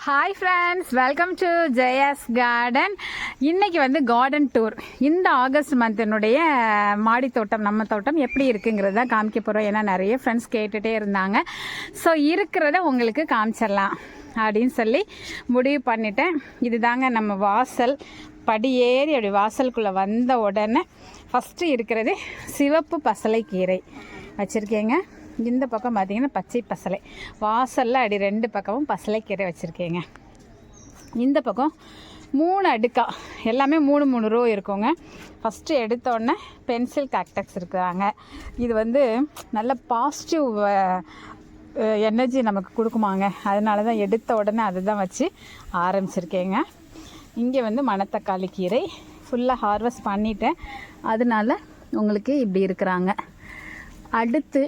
Hi friends, welcome to Jaya's garden. இன்றைக்கி வந்து garden tour. இந்த ஆகஸ்ட் மந்தினுடைய மாடி தோட்டம், நம்ம தோட்டம் எப்படி இருக்குங்கிறது தான் காமிக்க போகிறோம். ஏன்னா நிறைய ஃப்ரெண்ட்ஸ் கேட்டுகிட்டே இருந்தாங்க. ஸோ இருக்கிறத உங்களுக்கு காமிச்சிடலாம் அப்படின்னு சொல்லி முடிவு பண்ணிட்டேன். இது தாங்க நம்ம வாசல். படியேறி அப்படி வாசலுக்குள்ளே வந்த உடனே ஃபஸ்ட்டு இருக்கிறது சிவப்பு பசலைக்கீரை வச்சுருக்கேங்க. இந்த பக்கம் பார்த்திங்கன்னா பச்சை பசலை. வாசலில் அடி ரெண்டு பக்கமும் பசலைக்கீரை வச்சுருக்கேங்க. இந்த பக்கம் 3 அடுக்கா எல்லாமே 3 ரோ இருக்குங்க. ஃபஸ்ட்டு எடுத்தோடனே பென்சில் கேக்டஸ் இருக்கிறாங்க. இது வந்து நல்ல பாசிட்டிவ் எனர்ஜி நமக்கு கொடுக்குமாங்க. அதனால தான் எடுத்த உடனே அதை தான் வச்சு ஆரம்பிச்சிருக்கேங்க. இங்கே வந்து மணத்தக்காளி கீரை ஃபுல்லாக ஹார்வெஸ்ட் பண்ணிட்டேன். அதனால உங்களுக்கு இப்படி இருக்கிறாங்க. அடுத்து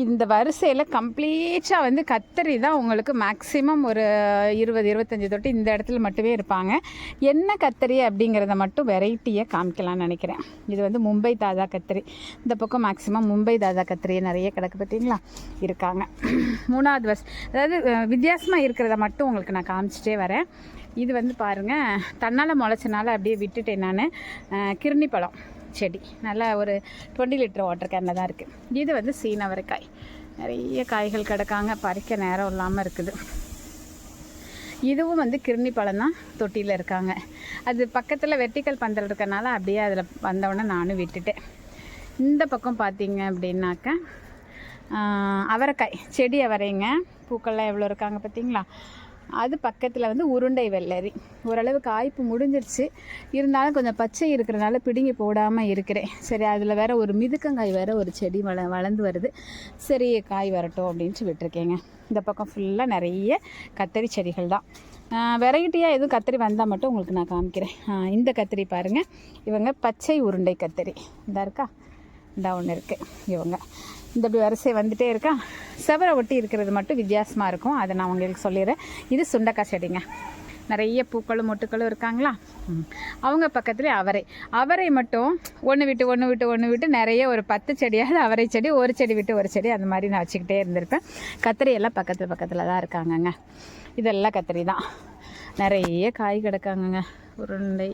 இந்த வரிசையில் கம்ப்ளீட்டாக வந்து கத்தரி தான் உங்களுக்கு மேக்ஸிமம் ஒரு 20-25 தொட்டு இந்த இடத்துல மட்டுமே இருப்பாங்க. என்ன கத்தரி அப்படிங்கிறத மட்டும் வெரைட்டியாக காமிக்கலாம்னு நினைக்கிறேன். இது வந்து மும்பை தாதா கத்திரி. இந்த பக்கம் மேக்ஸிமம் மும்பை தாதா கத்திரி நிறைய கிடக்கு பார்த்தீங்களா இருக்காங்க. 3வது வருஷம், அதாவது வித்தியாசமாக இருக்கிறத மட்டும் உங்களுக்கு நான் காமிச்சிட்டே வரேன். இது வந்து பாருங்கள், தன்னால் முளைச்சனால அப்படியே விட்டுட்டேன் நான். கிருணி பழம் செடி நல்லா ஒரு 20 லிட்டர் வாட்டர் கேனில் தான் இருக்குது. இது வந்து சீனவரைக்காய். நிறைய காய்கள் கிடக்காங்க, பறிக்க நேரம் இல்லாமல் இருக்குது. இதுவும் வந்து கிருணி பழம் தான், தொட்டியில் இருக்காங்க. அது பக்கத்தில் வெர்டிக்கல் பந்தல் இருக்கனால அப்படியே அதில் வந்தவுடனே நானும் விட்டுட்டேன். இந்த பக்கம் பார்த்தீங்க அப்படின்னாக்க அவரைக்காய் செடி அவரைங்க. பூக்கள்லாம் எவ்வளோ இருக்காங்க பார்த்தீங்களா. அது பக்கத்தில் வந்து உருண்டை வெள்ளரி. ஓரளவு காய்ப்பு முடிஞ்சிருச்சு, இருந்தாலும் கொஞ்சம் பச்சை இருக்கிறனால பிடுங்கி போடாமல் இருக்கிறேன். சரி, அதில் வேறு ஒரு மிதுக்கங்காய் வேறு ஒரு செடி வளர்ந்து வருது. சரி, காய் வரட்டும் அப்படின்ட்டு விட்டுருக்கேங்க. இந்த பக்கம் ஃபுல்லாக நிறைய கத்திரி செடிகள் தான். வெரைட்டியாக எதுவும் கத்திரி வந்தால் மட்டும் உங்களுக்கு நான் காமிக்கிறேன். இந்த கத்திரி பாருங்கள், இவங்க பச்சை உருண்டை கத்திரி. இந்த இருக்கா, இந்த ஒன்று இருக்குது. இவங்க இந்த இப்படி வரிசை வந்துகிட்டே இருக்கா. செவரை ஒட்டி இருக்கிறது மட்டும் வித்தியாசமாக இருக்கும், அதை நான் உங்களுக்கு சொல்லிடுறேன். இது சுண்டக்காய் செடிங்க. நிறைய பூக்களும் மொட்டுக்களும் இருக்காங்களா. அவங்க பக்கத்துலேயே அவரை மட்டும் ஒன்று விட்டு நிறைய ஒரு 10 செடியாவது அவரை செடி, ஒரு செடி விட்டு ஒரு செடி, அந்த மாதிரி நான் வச்சுக்கிட்டே இருந்திருப்பேன். கத்திரி எல்லாம் பக்கத்தில் தான் இருக்காங்கங்க. இதெல்லாம் கத்திரி தான். நிறைய காய் கிடக்காங்கங்க. உருண்டை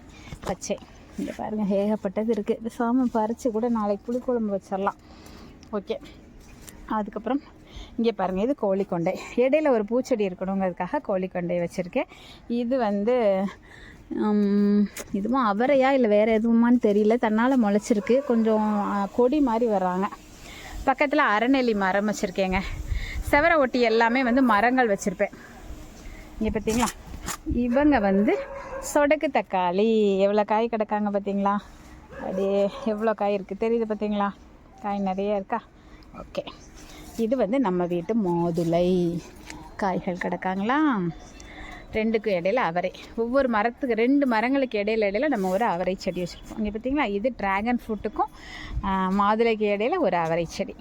பச்சை. இந்த பாருங்கள், ஏகப்பட்டது இருக்குது. இது சாமம் பறித்து கூட நாளைக்கு புளிக்குழம்பு வச்சிடலாம். ஓகே. அதுக்கப்புறம் இங்கே பாருங்கள், இது கோழிக்கொண்டை. இடையில ஒரு பூச்செடி இருக்கணுங்கிறதுக்காக கோழிக்கொண்டை வச்சுருக்கேன். இது வந்து இதுவும் அவரையா இல்லை வேறு எதுவுமான்னு தெரியல, தன்னால் முளைச்சிருக்கு. கொஞ்சம் கொடி மாதிரி வர்றாங்க. பக்கத்தில் அரைநெல்லி மரம் வச்சுருக்கேங்க. செவரை ஒட்டி எல்லாமே வந்து மரங்கள் வச்சுருப்பேன். இங்கே பார்த்தீங்களா, இவங்க வந்து சொடக்கு தக்காளி. எவ்வளோ காய் கிடக்காங்க பார்த்தீங்களா. அப்படியே எவ்வளோ காய் இருக்குது தெரியுது பார்த்தீங்களா. காய் நிறைய இருக்கா. ஓகே. இது வந்து நம்ம வீட்டு மாதுளை காய்கள் கிடக்காங்களா. 2க்கும் இடையில அவரை. ஒவ்வொரு மரத்துக்கு 2 மரங்களுக்கு இடையில நம்ம ஒரு அவரை செடி வச்சுருப்போம். இங்கே பார்த்தீங்களா, இது ட்ராகன் ஃப்ரூட்டுக்கும் மாதுளைக்கு இடையில ஒரு அவரை செடி.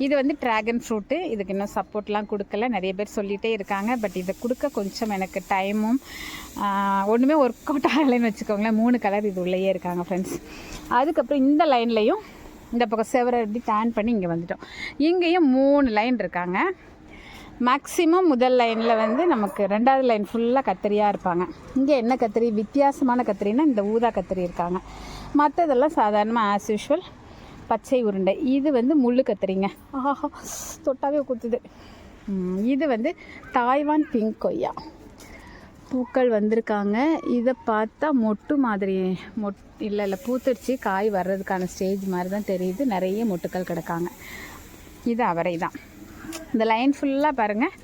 இது வந்து ட்ராகன் ஃப்ரூட்டு. இதுக்கு இன்னும் சப்போர்ட்லாம் கொடுக்கல. நிறைய பேர் சொல்லிகிட்டே இருக்காங்க. பட் இதை கொடுக்க கொஞ்சம் எனக்கு டைமும் ஒன்றுமே ஒர்க் அவுட் ஆகலைன்னு வச்சுக்கோங்களேன். 3 கலர் இது உள்ளேயே இருக்காங்க ஃப்ரெண்ட்ஸ். அதுக்கப்புறம் இந்த லைன்லேயும் இந்த பக்கம் செவரை எப்படி டேன் பண்ணி இங்கே வந்துட்டோம். இங்கேயும் 3 லைன் இருக்காங்க. மேக்ஸிமம் முதல் லைனில் வந்து நமக்கு 2வது லைன் ஃபுல்லாக கத்திரியாக இருப்பாங்க. இங்கே என்ன கத்திரி, வித்தியாசமான கத்திரின்னா இந்த ஊதா கத்திரி இருக்காங்க. மற்றதெல்லாம் சாதாரணமாக ஆஸ் யூஷுவல் பச்சை உருண்டை. இது வந்து முள்ளு கத்திரிங்க. ஆஹா, தொட்டாவே குத்துது. இது வந்து தாய்வான் பிங்க் கொய்யா. பூக்கள் வந்திருக்காங்க. இதை பார்த்தா மொட்டு மாதிரி இல்லை பூத்துடுச்சு. காய் வர்றதுக்கான ஸ்டேஜ் மாதிரி தான் தெரியுது. நிறைய மொட்டுக்கள் கிடக்காங்க. இது அவரை தான். இந்த லைன் ஃபுல்லாக பாருங்கள்,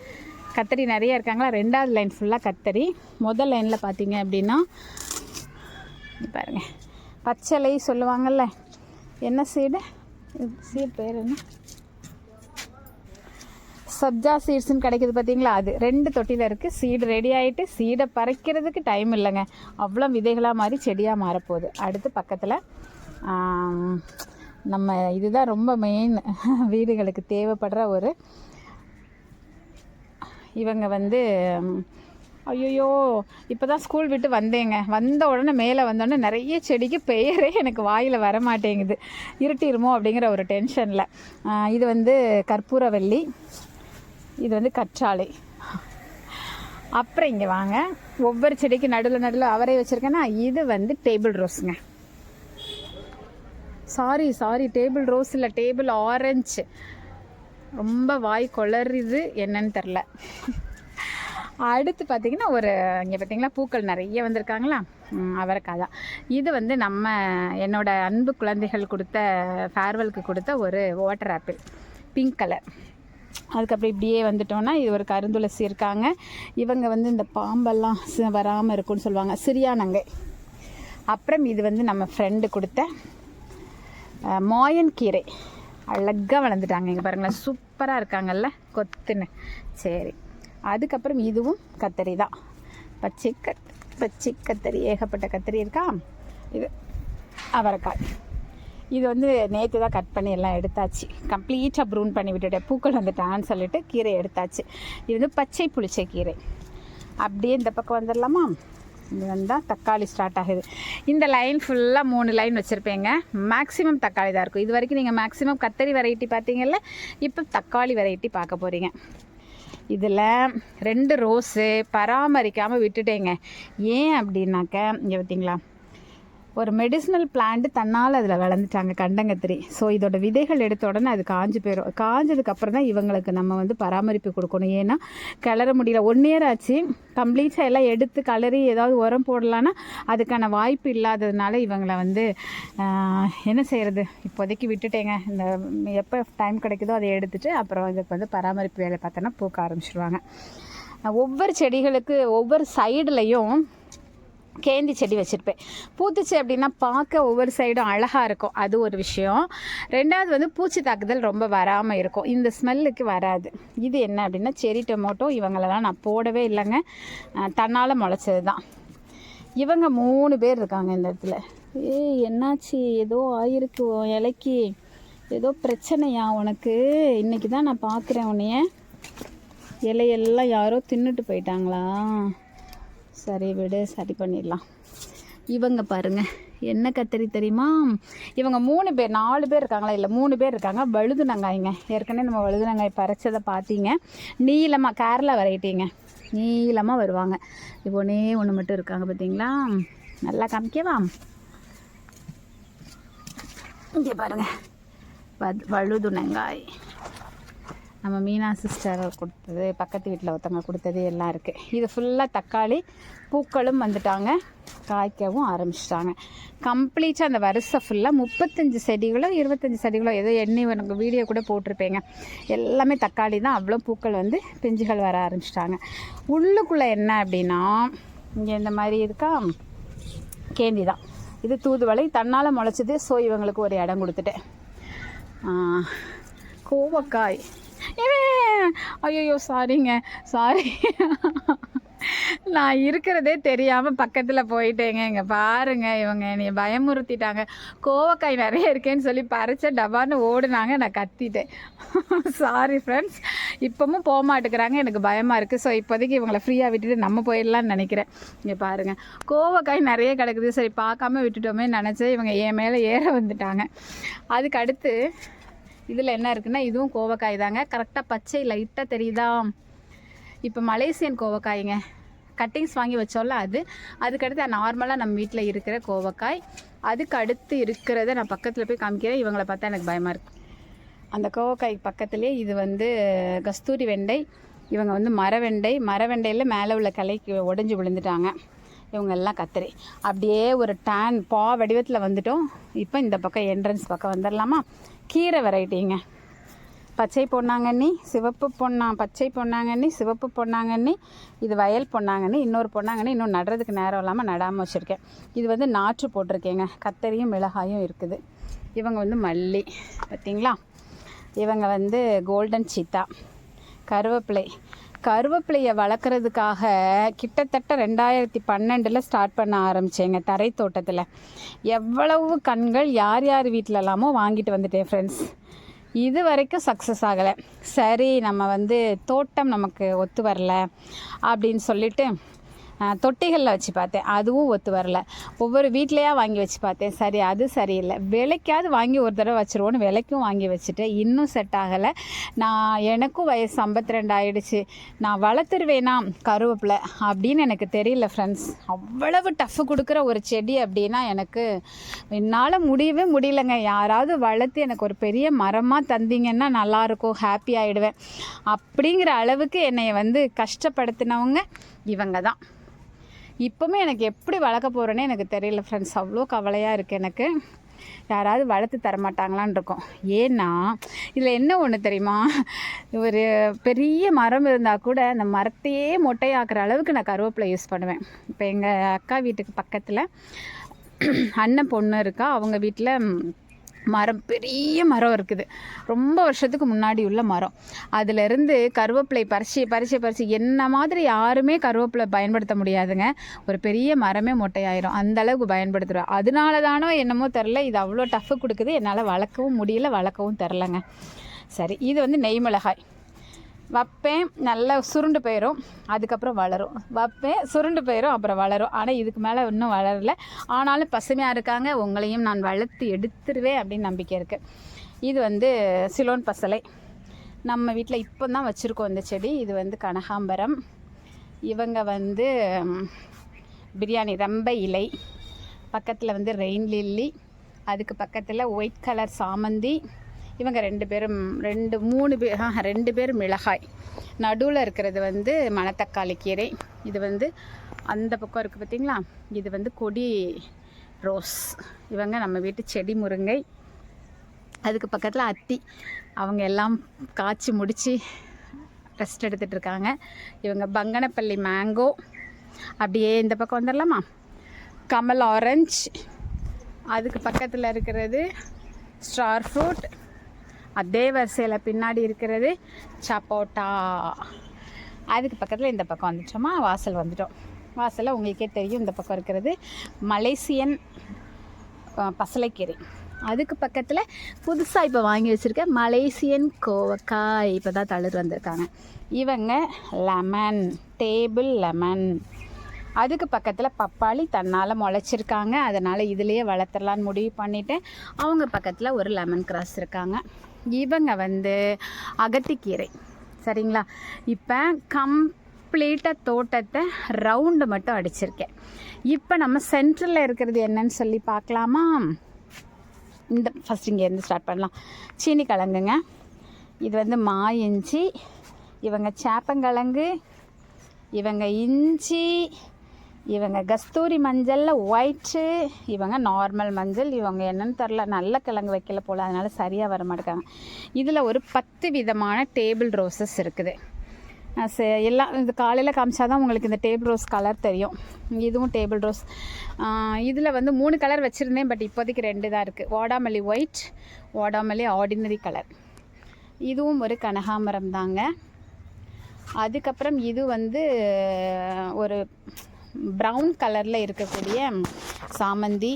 கத்தரி நிறைய இருக்காங்களா. 2வது லைன் ஃபுல்லாக கத்தரி. முதல் லைனில் பார்த்தீங்க அப்படின்னா பாருங்கள், பச்சளை சொல்லுவாங்கள்ல, என்ன சீடு, சீட் பேர் என்ன, சப்ஜா சீட்ஸ்ன்னு கிடைக்கிது பார்த்தீங்களா. அது 2 தொட்டியில் இருக்குது. சீடு ரெடி ஆகிட்டு, சீடை பறிக்கிறதுக்கு டைம் இல்லைங்க. அவ்வளோ விதைகளாக மாதிரி செடியாக மாறப்போகுது. அடுத்து பக்கத்தில் நம்ம இதுதான் ரொம்ப மெயின் வீடுகளுக்கு தேவைப்படுற ஒரு, இவங்க வந்து ஐயோ இப்போ தான் ஸ்கூல் விட்டு வந்தேங்க. வந்த உடனே மேலே வந்தோடனே நிறைய செடிக்கு பெயரே எனக்கு வாயில் வர மாட்டேங்குது. இருட்டிருமோ அப்படிங்கிற ஒரு அப்புறம் இங்கே வாங்க, ஒவ்வொரு செடிக்கு நடுவில் அவரை வச்சுருக்கேன்னா இது வந்து டேபிள் ரோஸுங்க. சாரி டேபிள் ரோஸ் இல்லை, டேபிள் ஆரஞ்சு. ரொம்ப வாய் கொளறுது, என்னன்னு தெரில. அடுத்து பார்த்திங்கன்னா இங்கே பார்த்திங்களா பூக்கள் நிறைய வந்திருக்காங்களா, அவரைக்காய் தான். இது வந்து என்னோட அன்பு குழந்தைகள் கொடுத்த ஃபேர்வெலுக்கு கொடுத்த ஒரு வாட்டர் ஆப்பிள், பிங்க் கலர். அதுக்கப்புறம் இப்படியே வந்துட்டோன்னா இது ஒரு கருந்துளசி இருக்காங்க. இவங்க வந்து இந்த பாம்பெல்லாம் வராமல் இருக்குன்னு சொல்லுவாங்க, சிறியானங்கை. அப்புறம் இது வந்து நம்ம ஃப்ரெண்டு கொடுத்த மாயன் கீரை, அழகாக வளர்ந்துட்டாங்க. இங்கே பாருங்களேன், சூப்பராக இருக்காங்கல்ல கொத்துன்னு. சரி, அதுக்கப்புறம் இதுவும் கத்தரி தான், பச்சை கத்தரி, ஏகப்பட்ட கத்தரி இருக்கா. இது அவரைக்காய். இது வந்து நேற்று தான் கட் பண்ணி எல்லாம் எடுத்தாச்சு, கம்ப்ளீட்டாக ப்ரூன் பண்ணி விட்டுட்டேன், பூக்கள் வந்துட்டான்னு சொல்லிட்டு கீரை எடுத்தாச்சு. இது வந்து பச்சை புளிச்சை கீரை. அப்படியே இந்த பக்கம் வந்துடலாமா. இது வந்தால் தக்காளி ஸ்டார்ட் ஆகுது. இந்த லைன் ஃபுல்லாக 3 லைன் வச்சுருப்பேங்க. மேக்ஸிமம் தக்காளி தான் இருக்கும். இது வரைக்கும் நீங்கள் மேக்ஸிமம் கத்தரி வெரைட்டி பார்த்தீங்கல்ல, இப்போ தக்காளி வெரைட்டி பார்க்க போகிறீங்க. இதில் 2 ரோஸு பராமரிக்காமல் விட்டுட்டேங்க. ஏன் அப்படின்னாக்க, இங்கே பார்த்தீங்களா, ஒரு மெடிசினல் பிளான்ட் தன்னால் அதில் வளர்ந்துட்டாங்க, கண்டங்கத்திரி. ஸோ இதோட விதைகள் எடுத்த உடனே அது காஞ்சு போயிடும். காஞ்சதுக்கப்புறம் தான் இவங்களுக்கு நம்ம வந்து பராமரிப்பு கொடுக்கணும். ஏன்னா கிளற முடியல, 1 இயர் ஆச்சு. கம்ப்ளீட்டாக எல்லாம் எடுத்து கலரி ஏதாவது உரம் போடலான்னா அதுக்கான வாய்ப்பு இல்லாததுனால இவங்களை வந்து என்ன செய்கிறது, இப்போதைக்கு விட்டுட்டேங்க. இந்த எப்போ டைம் கிடைக்குதோ அதை எடுத்துகிட்டு அப்புறம் இதுக்கு வந்து பராமரிப்பு வேலை பார்த்தோன்னா பூக்க ஆரம்பிச்சிடுவாங்க. ஒவ்வொரு செடிகளுக்கு ஒவ்வொரு சைடுலையும் கேந்தி செடி வச்சுருப்பேன். பூத்துச்சு அப்படின்னா பார்க்க ஒவ்வொரு சைடும் அழகாக இருக்கும், அது ஒரு விஷயம். 2வது வந்து பூச்சி தாக்குதல் ரொம்ப வராமல் இருக்கும், இந்த ஸ்மெல்லுக்கு வராது. இது என்ன அப்படின்னா செரி டொமேட்டோ. இவங்களெல்லாம் நான் போடவே இல்லைங்க, தன்னால் முளைச்சது தான். இவங்க 3 பேர் இருக்காங்க இந்த இடத்துல. என்னாச்சு, ஏதோ ஆயிருக்கு இலைக்கு, ஏதோ பிரச்சனையா உனக்கு? இன்றைக்கி தான் நான் பார்க்குறேன் உன்னைய. இலையெல்லாம் யாரோ தின்னுட்டு போயிட்டாங்களா? சரி விடு, சரி பண்ணிடலாம். இவங்க பாருங்கள், என்ன கத்திரி தெரியுமா? இவங்க 3 பேர் 4 பேர் இருக்காங்களா, இல்லை 3 பேர் இருக்காங்க. வழுதுனங்காய்ங்க. ஏற்கனவே நம்ம வழுதுனங்காய் பறிச்சதை பார்த்தீங்க. நீளமாக, கேரளா வெரைட்டிங்க, நீளமாக வருவாங்க. இப்போ ஒன்று மட்டும் இருக்காங்க பார்த்தீங்களா. நல்லா காமிக்கவா? இங்கே பாருங்கள், வழுதுனங்காய். நம்ம மீனா சிஸ்டர் கொடுத்தது, பக்கத்து வீட்டில் ஒருத்தவங்க கொடுத்தது எல்லாம் இருக்குது. இது ஃபுல்லாக தக்காளி. பூக்களும் வந்துட்டாங்க, காய்க்கவும் ஆரம்பிச்சிட்டாங்க. கம்ப்ளீட்டாக அந்த வரிசை ஃபுல்லாக 35 செடிகளோ 25 செடிகளோ ஏதோ எண்ணி எனக்கு வீடியோ கூட போட்டிருப்பேங்க. எல்லாமே தக்காளி தான். அவ்வளோ பூக்கள் வந்து பிஞ்சுகள் வர ஆரம்பிச்சிட்டாங்க. உள்ளுக்குள்ளே என்ன அப்படின்னா, இங்கே இந்த மாதிரி இருக்கா, கேந்தி தான். இது தூதுவளை, தன்னால் முளைச்சிது. ஸோ இவங்களுக்கு ஒரு இடம் கொடுத்துட்டேன். கோவக்காய். ஐயோ சாரிங்க, சாரி, நான் இருக்கிறதே தெரியாமல் பக்கத்தில் போயிட்டேங்க. இங்கே பாருங்கள், இவங்க என்னை பயமுறுத்திட்டாங்க. கோவக்காய் நிறைய இருக்கேன்னு சொல்லி பறிச்ச டபான்னு ஓடுனாங்க, நான் கத்திட்டேன். Sorry friends. இப்போவும் போக மாட்டேங்கிறாங்க, எனக்கு பயமாக இருக்குது. ஸோ இப்போதைக்கு இவங்களை ஃப்ரீயாக விட்டுட்டு நம்ம போயிடலான்னு நினைக்கிறேன். இங்கே பாருங்கள், கோவக்காய் நிறைய கிடக்குது. சரி பார்க்காம விட்டுட்டோமே நினச்சேன். இவங்க என் மேலே ஏற வந்துட்டாங்க. அதுக்கு அடுத்து இதில் என்ன இருக்குன்னா, இதுவும் கோவக்காய் தாங்க. கரெக்டாக பச்சை லைட்டாக தெரியுதா? இப்போ மலேசியன் கோவக்காய்ங்க, கட்டிங்ஸ் வாங்கி வச்சோம்ல அது. அதுக்கடுத்து நார்மலாக நம்ம வீட்டில் இருக்கிற கோவக்காய். அதுக்கு அடுத்து இருக்கிறத நான் பக்கத்தில் போய் காமிக்கிறேன். இவங்களை பார்த்தா எனக்கு பயமாக இருக்குது. அந்த கோவக்காய் பக்கத்துலேயே இது வந்து கஸ்தூரி வெண்டை. இவங்க வந்து மரவெண்டையில் மேலே உள்ள கலைக்கு உடஞ்சி விழுந்துட்டாங்க. இவங்க எல்லாம் கத்திரி. அப்படியே ஒரு பா வடிவத்தில் வந்துட்டோம். இப்போ இந்த பக்கம் என்ட்ரன்ஸ் பக்கம் வந்துடலாமா. கீரை வெரைட்டிங்க, பச்சை பொன்னாங்கண்ணி, சிவப்பு பச்சை பொன்னாங்கண்ணி, சிவப்பு பொன்னாங்கண்ணி. இது வயல் பொன்னாங்கண்ணி. இன்னொரு பொன்னாங்கண்ணி இன்னும் நடுறதுக்கு நேரம் இல்லாமல் நடாமல் வச்சுருக்கேன். இது வந்து நாற்று போட்டிருக்கேங்க. கத்தரியும் மிளகாயும் இருக்குது. இவங்க வந்து மல்லி பார்த்திங்களா. இவங்க வந்து கோல்டன் சீத்தா. கருவேப்பிலையை வளர்க்குறதுக்காக கிட்டத்தட்ட 2012 ஸ்டார்ட் பண்ண ஆரம்பித்தேங்க தரை தோட்டத்தில். எவ்வளவு கண்கள் யார் வீட்டிலலாமோ வாங்கிட்டு வந்துட்டேன் ஃப்ரெண்ட்ஸ். இது வரைக்கும் சக்ஸஸ் ஆகலை. சரி, நம்ம வந்து தோட்டம் நமக்கு ஒத்து வரல அப்படின்னு சொல்லிட்டு தொட்டிகளில் வச்சு பார்த்தேன், அதுவும் ஒத்து வரல. ஒவ்வொரு வீட்லையாக வாங்கி வச்சு பார்த்தேன், சரி அது சரியில்லை. விலைக்காவது வாங்கி ஒரு தடவை வச்சுருவோன்னு விலைக்கும் வாங்கி வச்சுட்டேன், இன்னும் செட் ஆகலை. எனக்கும் வயசு 52 ஆகிடுச்சு, நான் வளர்த்துருவேனா கருவேப்பிலை அப்படின்னு எனக்கு தெரியல ஃப்ரெண்ட்ஸ். அவ்வளவு டஃப் கொடுக்குற ஒரு செடி அப்படின்னா எனக்கு என்னால் முடியவே முடியலைங்க. யாராவது வளர்த்து எனக்கு ஒரு பெரிய மரமாக தந்தீங்கன்னா நல்லாயிருக்கும், ஹாப்பி ஆகிடுவேன். அப்படிங்கிற அளவுக்கு என்னை கஷ்டப்படுத்தினவங்க இவங்க தான். இப்போவுமே எனக்கு எப்படி வளர்க்க போகிறேன்னே எனக்கு தெரியல ஃப்ரெண்ட்ஸ். அவ்வளோ கவலையாக இருக்குது எனக்கு. யாராவது வளர்த்து தரமாட்டாங்களான் இருக்கும். ஏன்னா இதில் என்ன ஒன்று தெரியுமா, ஒரு பெரிய மரம் இருந்தால் கூட அந்த மரத்தையே மொட்டையாக்குற அளவுக்கு நான் கருவேப்பிலை யூஸ் பண்ணுவேன். இப்போ எங்கள் அக்கா வீட்டுக்கு பக்கத்தில் அண்ணன் பொண்ணு இருக்கா, அவங்க வீட்டில் மரம், பெரிய மரம் இருக்குது, ரொம்ப வருஷத்துக்கு முன்னாடி உள்ள மரம். அதிலிருந்து கருவேப்பிலை பறித்து என்ன மாதிரி யாருமே கருவேப்பிலை பயன்படுத்த முடியாதுங்க. ஒரு பெரிய மரமே மொட்டையாயிரும், அந்தளவுக்கு பயன்படுத்துகிறோம். அதனால தானோ என்னமோ தெரில, இது அவ்வளோ டஃப்பு கொடுக்குது, என்னால் வளர்க்கவும் முடியல, வளர்க்கவும் தெரிலங்க. சரி, இது நெய் மிளகாய் வைப்பேன், நல்லா சுருண்டு போயிடும், அதுக்கப்புறம் வளரும். வைப்பேன், சுருண்டு போயிடும், அப்புறம் வளரும். ஆனால் இதுக்கு மேலே இன்னும் வளரலை. ஆனாலும் பசுமையாக இருக்காங்க, உங்களையும் நான் வளர்த்து எடுத்துருவேன் அப்படின்னு நம்பிக்கை இருக்குது. இது சிலோன் பசலை, நம்ம வீட்டில் இப்போ தான் வச்சுருக்கோம் இந்த செடி. இது கனகாம்பரம். இவங்க பிரியாணி ரம்பை இலை. பக்கத்தில் ரெயின் லில்லி. அதுக்கு பக்கத்தில் ஒயிட் கலர் சாமந்தி. இவங்க 2 பேர் மிளகாய். நடுவில் இருக்கிறது மணத்தக்காளி கீரை. இது அந்த பக்கம் இருக்குது பார்த்திங்களா, இது கொடி ரோஸ். இவங்க நம்ம வீட்டு செடி முருங்கை. அதுக்கு பக்கத்தில் அத்தி. அவங்க எல்லாம் காய்ச்சி முடித்து ரெஸ்ட் எடுத்துகிட்டு இருக்காங்க. இவங்க பங்கனப்பள்ளி மேங்கோ. அப்படியே இந்த பக்கம் வந்துடலாமா, கமல் ஆரஞ்சு. அதுக்கு பக்கத்தில் இருக்கிறது ஸ்டார் ஃப்ரூட். அதே வரிசையில் பின்னாடி இருக்கிறது சப்போட்டா. அதுக்கு பக்கத்தில் இந்த பக்கம் வந்துட்டோமா, வாசல் வந்துட்டோம். வாசலில் உங்களுக்கே தெரியும், இந்த பக்கம் இருக்கிறது மலேசியன் பசலைக்கீரை. அதுக்கு பக்கத்தில் புதுசாக இப்போ வாங்கி வச்சுருக்கேன் மலேசியன் கோவக்காய். இப்போ தான் தளிர் வந்திருக்காங்க. இவங்க லெமன், டேபிள் லெமன். அதுக்கு பக்கத்தில் பப்பாளி தன்னால் முளைச்சிருக்காங்க, அதனால் இதிலையே வளர்த்துடலான்னு முடிவு பண்ணிவிட்டேன். அவங்க பக்கத்தில் ஒரு லெமன் கிராஸ் இருக்காங்க. இவங்க அகத்திக்கீரை. சரிங்களா, இப்போ கம்ப்ளீட்டாக தோட்டத்தை ரவுண்டு மட்டும் அடிச்சிருக்கேன். இப்போ நம்ம சென்டரில் இருக்கிறது என்னன்னு சொல்லி பார்க்கலாமா. ஃபஸ்ட் இங்கேருந்து ஸ்டார்ட் பண்ணலாம். சீனி கிழங்குங்க. இது மா இஞ்சி. இவங்க சேப்பங்கிழங்கு. இவங்க இஞ்சி. இவங்க கஸ்தூரி மஞ்சளில் ஒயிட்டு. இவங்க நார்மல் மஞ்சள். இவங்க என்னன்னு தெரில, நல்ல கிழங்கு வைக்கல போல், அதனால் சரியாக வர மாட்டேங்காங்க. இதில் ஒரு 10 விதமான டேபிள் ரோஸஸ் இருக்குது. எல்லாம் இது காலையில் காமிச்சா தான் உங்களுக்கு இந்த டேபிள் ரோஸ் கலர் தெரியும். இதுவும் டேபிள் ரோஸ். இதில் 3 கலர் வச்சுருந்தேன், பட் இப்போதைக்கு 2 தான் இருக்குது. வாடாமல்லி ஒயிட், வாடாமல்லி ஆர்டினரி கலர். இதுவும் ஒரு கனகாம்பரம் தாங்க. அதுக்கப்புறம் இது ஒரு ப்ரௌன் கலரில் இருக்கக்கூடிய சாமந்தி.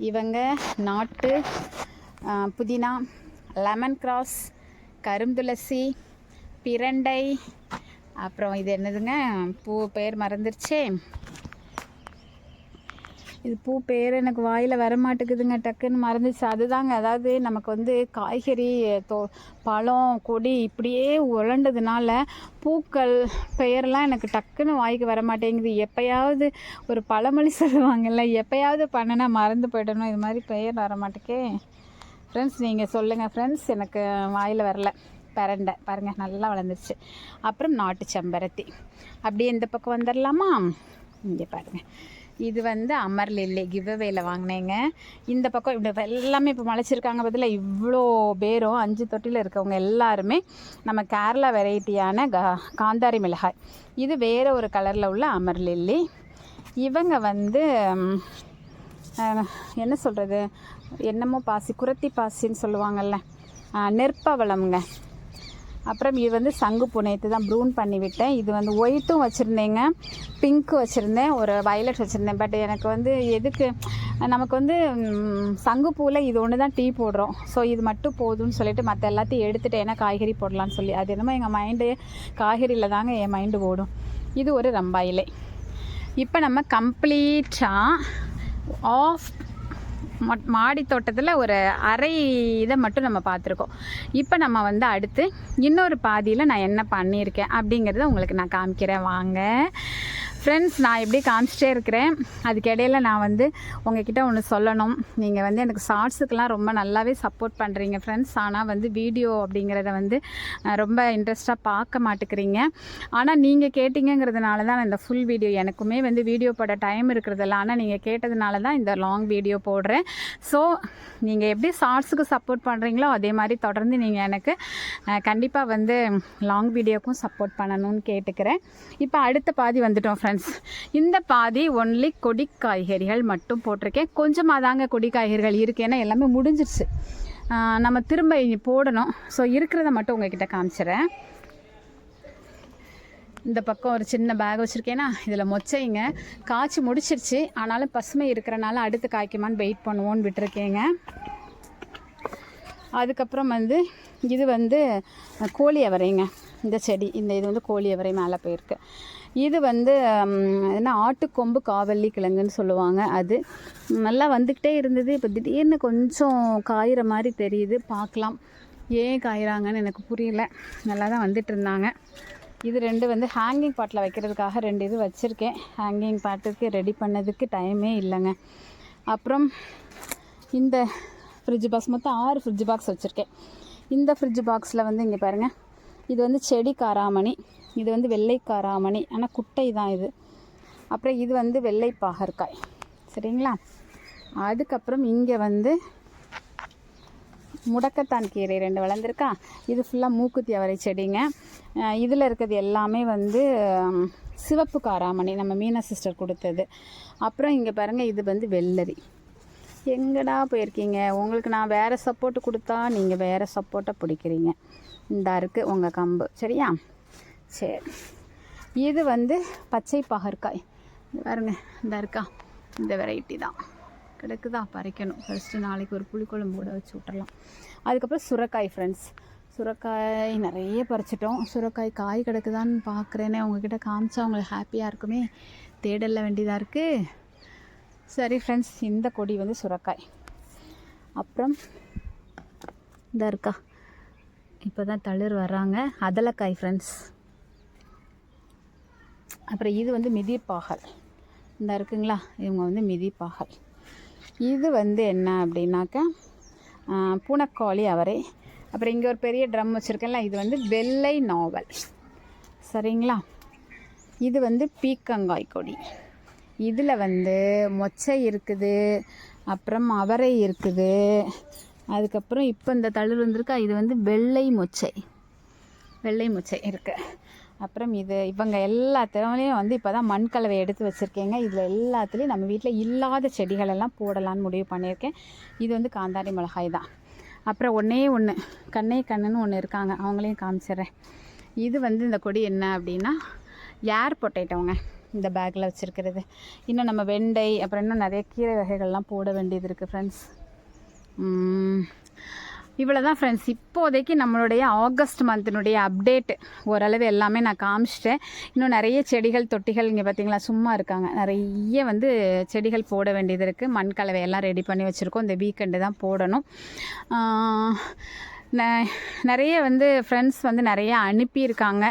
இவங்க நாட்டு புதினா, லெமன் கிராஸ், கரும்புதுளசி, பிரண்டை. அப்புறம் இது என்னதுங்க, பூ பேர் மறந்துருச்சே. இது பூ பேர் எனக்கு வாயில் வர மாட்டேங்குதுங்க, டக்குன்னு மறந்துச்சு. அதுதாங்க, அதாவது நமக்கு காய்கறி, பழம், கொடி இப்படியே உழண்டதுனால பூக்கள் பெயரெல்லாம் எனக்கு டக்குன்னு வாய்க்கு வர மாட்டேங்குது. எப்போயாவது ஒரு பழமொழி சொல்லுவாங்கல்ல, எப்போயாவது பண்ணினா மறந்து போய்டணும், இது மாதிரி பெயர் வர மாட்டேக்கே. ஃப்ரெண்ட்ஸ் நீங்கள் சொல்லுங்கள் ஃப்ரெண்ட்ஸ், எனக்கு வாயில் வரல. பிரண்டை பாருங்கள் நல்லா வளர்ந்துருச்சு. அப்புறம் நாட்டு செம்பருத்தி. அப்படியே இந்த பக்கம் வந்துடலாமா. இங்கே பாருங்கள், இது அமர் லில்லி கிவ்அவேல வாங்கினேங்க. இந்த பக்கம் இப்படி எல்லாமே இப்போ முளைச்சிருக்காங்க. பதில் இவ்வளோ பேரும் 5 தொட்டியில் இருக்கவங்க எல்லாருமே நம்ம கேரளா வெரைட்டியான காந்தாரி மிளகாய். இது வேறு ஒரு கலரில் உள்ள அமர் லில்லி. இவங்க என்ன சொல்கிறது, என்னமோ பாசி, குரத்தி பாசின்னு சொல்லுவாங்கள்ல, நெற்பவளம்ங்க. அப்புறம் இது சங்குப்பூ நேற்று தான் ப்ரூன் பண்ணி விட்டேன். இது ஒயிட்டும் வச்சுருந்தேங்க, பிங்க்கு வச்சுருந்தேன், ஒரு வயலட் வச்சுருந்தேன். பட் எனக்கு எதுக்கு, நமக்கு சங்குப்பூவில் இது ஒன்று தான் டீ போடுறோம், ஸோ இது மட்டும் போதும்னு சொல்லிட்டு மற்ற எல்லாத்தையும் எடுத்துகிட்டு ஏன்னா காய்கறி போடலான்னு சொல்லி, அது என்னமோ எங்கள் மைண்டு காய்கறியில் தாங்க என் மைண்டு ஓடும். இது ஒரு ரம்பாயிலை. இப்போ நம்ம கம்ப்ளீட்டாக ஆஃப் மாடி தோட்டத்தில் ஒரு அரை இதை மட்டும் நம்ம பார்த்துருக்கோம். இப்போ நம்ம வந்து அடுத்து இன்னொரு பாதியில் நான் என்ன பண்ணியிருக்கேன் அப்படிங்கிறத உங்களுக்கு நான் காமிக்கிறேன் வாங்க ஃப்ரெண்ட்ஸ். நான் எப்படி காமிச்சிட்டே இருக்கிறேன், அதுக்கிடையில் நான் வந்து உங்ககிட்ட ஒன்று சொல்லணும். நீங்கள் வந்து எனக்கு ஷார்ட்ஸுக்கெலாம் ரொம்ப நல்லாவே சப்போர்ட் பண்ணுறீங்க ஃப்ரெண்ட்ஸ். ஆனால் வந்து வீடியோ அப்படிங்கிறத வந்து ரொம்ப இன்ட்ரெஸ்ட்டாக பார்க்க மாட்டேங்கிறீங்க. ஆனால் நீங்கள் கேட்டிங்கிறதுனால தான் நான் இந்த ஃபுல் வீடியோ, எனக்குமே வந்து வீடியோ போட டைம் இருக்கிறதில்ல, ஆனால் நீங்கள் கேட்டதுனால தான் இந்த லாங் வீடியோ போடுறேன். ஸோ நீங்கள் எப்படி ஷார்ட்ஸுக்கு சப்போர்ட் பண்ணுறீங்களோ அதே மாதிரி தொடர்ந்து நீங்கள் எனக்கு கண்டிப்பாக வந்து லாங் வீடியோக்கும் சப்போர்ட் பண்ணணும்னு கேட்டுக்கிறேன். இப்போ அடுத்த பாதி வந்துட்டோம் ஃப்ரெண்ட்ஸ். இந்த பாதி ஒன்லி கொடி காய்கறிகள் மட்டும் போட்டிருக்கேன். கொஞ்சமாக தாங்க கொடி காய்கறிகள் இருக்குது, ஏன்னா எல்லாமே முடிஞ்சிருச்சு. நம்ம திரும்ப இங்கே போடணும். ஸோ இருக்கிறத மட்டும் உங்ககிட்ட காமிச்சிடுறேன். இந்த பக்கம் ஒரு சின்ன பேக் வச்சுருக்கேன்னா இதில் மொச்சைங்க காய்ச்சி முடிச்சிருச்சு. ஆனாலும் பசுமை இருக்கிறனால அடுத்து காய்க்குமான்னு வெயிட் பண்ணுவோன்னு விட்டுருக்கேங்க. அதுக்கப்புறம் வந்து இது வந்து கோழி அவரைங்க. இந்த செடி இது வந்து கோழி அவரை மேலே போயிருக்கு. இது வந்து என்ன ஆட்டுக்கொம்பு காவல்லி கிழங்குன்னு சொல்லுவாங்க. அது நல்லா வந்துக்கிட்டே இருந்தது. இப்போ திடீர்னு கொஞ்சம் காயிற மாதிரி தெரியுது. பார்க்கலாம் ஏன் காயிறாங்கன்னு எனக்கு புரியல. நல்லா தான் வந்துட்டு இருந்தாங்க. இது 2 வந்து ஹேங்கிங் பாட்டில் வைக்கிறதுக்காக 2 இது வச்சுருக்கேன். ஹேங்கிங் பாட்டுக்கு ரெடி பண்ணதுக்கு டைமே இல்லைங்க. அப்புறம் இந்த ஃப்ரிட்ஜ் பாக்ஸ் மொத்தம் 6 ஃப்ரிட்ஜ் பாக்ஸ் வச்சுருக்கேன். இந்த ஃப்ரிட்ஜ் பாக்ஸில் வந்து இங்கே பாருங்கள், இது வந்து செடி காராமணி, இது வந்து வெள்ளை காராமணி, ஆனால் குட்டை தான் இது. அப்புறம் இது வந்து வெள்ளை பாகற்காய், சரிங்களா. அதுக்கப்புறம் இங்கே வந்து முடக்கத்தான் கீரை 2 வளர்ந்துருக்கா. இது ஃபுல்லாக மூக்குத்தி அவரை செடிங்க. இதில் இருக்கிறது எல்லாமே வந்து சிவப்பு காராமணி, நம்ம மீனா சிஸ்டர் கொடுத்தது. அப்புறம் இங்கே பாருங்கள், இது வந்து வெள்ளரி. எங்கடா போயிருக்கீங்க? உங்களுக்கு நான் வேறு சப்போர்ட்டு கொடுத்தா நீங்கள் வேறு சப்போர்ட்டை பிடிக்கிறீங்க. இந்த இருக்குது உங்கள் கம்பு, சரியா. சரி, இது வந்து பச்சை பாகற்காய் பாருங்க, இந்த இருக்கா, இந்த வெரைட்டி தான் கிடக்குதா, பறிக்கணும். ஃபஸ்ட்டு நாளைக்கு ஒரு புளிக்குழம்பு கூட வச்சு விட்டுறலாம். அதுக்கப்புறம் சுரைக்காய் ஃப்ரெண்ட்ஸ், சுரைக்காய் நிறைய பறிச்சிட்டோம். சுரைக்காய் காய் கிடக்குதான்னு பார்க்குறேனே, உங்ககிட்ட காமிச்சா அவங்களுக்கு ஹாப்பியாக இருக்குமே, தேடல வேண்டியதாக இருக்குது. சரி ஃப்ரெண்ட்ஸ், இந்த கொடி வந்து சுரைக்காய். அப்புறம் இந்த இருக்கா, இப்போ தான் தளிர் வர்றாங்க, அதலக்காய் ஃப்ரெண்ட்ஸ். அப்புறம் இது வந்து மிதிப்பாகல், இந்த இருக்குங்களா, இவங்க வந்து மிதிப்பாகல். இது வந்து என்ன அப்படின்னாக்கா பூனக்காளி அவரை. அப்புறம் இங்கே ஒரு பெரிய ட்ரம் வச்சுருக்கேன்ல, இது வந்து வெள்ளை நாவல், சரிங்களா. இது வந்து பீக்கங்காய் கொடி. இதில் வந்து மொச்சை இருக்குது, அப்புறம் அவரை இருக்குது. அதுக்கப்புறம் இப்போ இந்த தளிர் வந்திருக்கா, இது வந்து வெள்ளை மொச்சை இருக்குது. அப்புறம் இவங்க எல்லாத்துலேயும் வந்து இப்போ தான் மண்கலவை எடுத்து வச்சுருக்கேங்க. இதில் எல்லாத்துலேயும் நம்ம வீட்டில் இல்லாத செடிகளெல்லாம் போடலான்னு முடிவு பண்ணியிருக்கேன். இது வந்து காந்தாரி மிளகாய் தான். அப்புறம் ஒன்று கண்ணுன்னு ஒன்று இருக்காங்க, அவங்களையும் காமிச்சிட்றேன். இது வந்து இந்த கொடி என்ன அப்படின்னா ஏர் பொட்டேட்டோங்க, இந்த பேக்கில் வச்சுருக்கிறது. இன்னும் நம்ம வெண்டை, அப்புறம் இன்னும் நிறைய கீரை வகைகள்லாம் போட வேண்டியது இருக்குது ஃப்ரெண்ட்ஸ். இவ்வளோ தான் ஃப்ரெண்ட்ஸ். இப்போதைக்கு நம்மளுடைய ஆகஸ்ட் மந்தினுடைய அப்டேட் ஓரளவு எல்லாமே நான் காமிச்சிட்டேன். இன்னும் நிறைய செடிகள் தொட்டிகள் இங்கே பார்த்திங்களா சும்மா இருக்காங்க. நிறைய வந்து செடிகள் போட வேண்டியது இருக்குது. மண் கலவையெல்லாம் ரெடி பண்ணி வச்சுருக்கோம். இந்த வீக்கெண்டு தான் போடணும். நிறைய வந்து ஃப்ரெண்ட்ஸ் வந்து நிறைய அனுப்பியிருக்காங்க.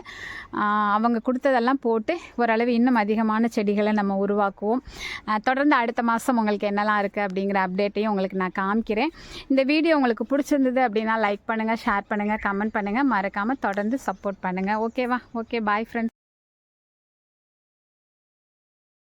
அவங்க கொடுத்ததெல்லாம் போட்டு ஓரளவு இன்னும் அதிகமான செடிகளை நம்ம உருவாக்குவோம். தொடர்ந்து அடுத்த மாதம் உங்களுக்கு என்னெல்லாம் இருக்குது அப்படிங்கிற அப்டேட்டையும் உங்களுக்கு நான் காமிக்கிறேன். இந்த வீடியோ உங்களுக்கு பிடிச்சிருந்தது அப்படின்னா லைக் பண்ணுங்கள், ஷேர் பண்ணுங்கள், கமெண்ட் பண்ணுங்கள், மறக்காமல் தொடர்ந்து சப்போர்ட் பண்ணுங்கள். ஓகேவா? Okay, bye friends.